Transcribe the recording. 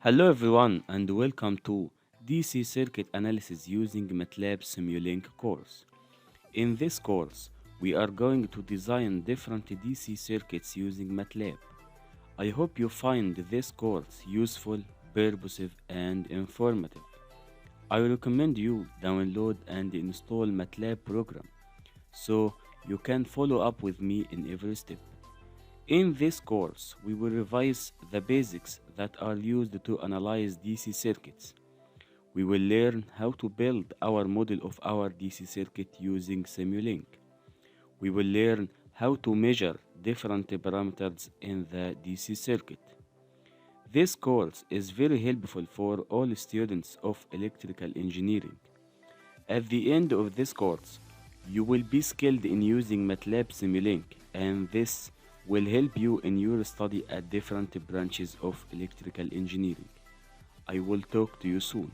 Hello everyone and welcome to DC Circuit Analysis using MATLAB Simulink course. In this course, we are going to design different DC circuits using MATLAB. I hope you find this course useful, purposive, and informative. I recommend you download and install MATLAB program so you can follow up with me in every step. In this course, we will revise the basics that are used to analyze DC circuits. We will learn how to build our model of our DC circuit using Simulink. We will learn how to measure different parameters in the DC circuit. This course is very helpful for all students of electrical engineering. At the end of this course, you will be skilled in using MATLAB Simulink, and this will help you in your study at different branches of electrical engineering. I will talk to you soon.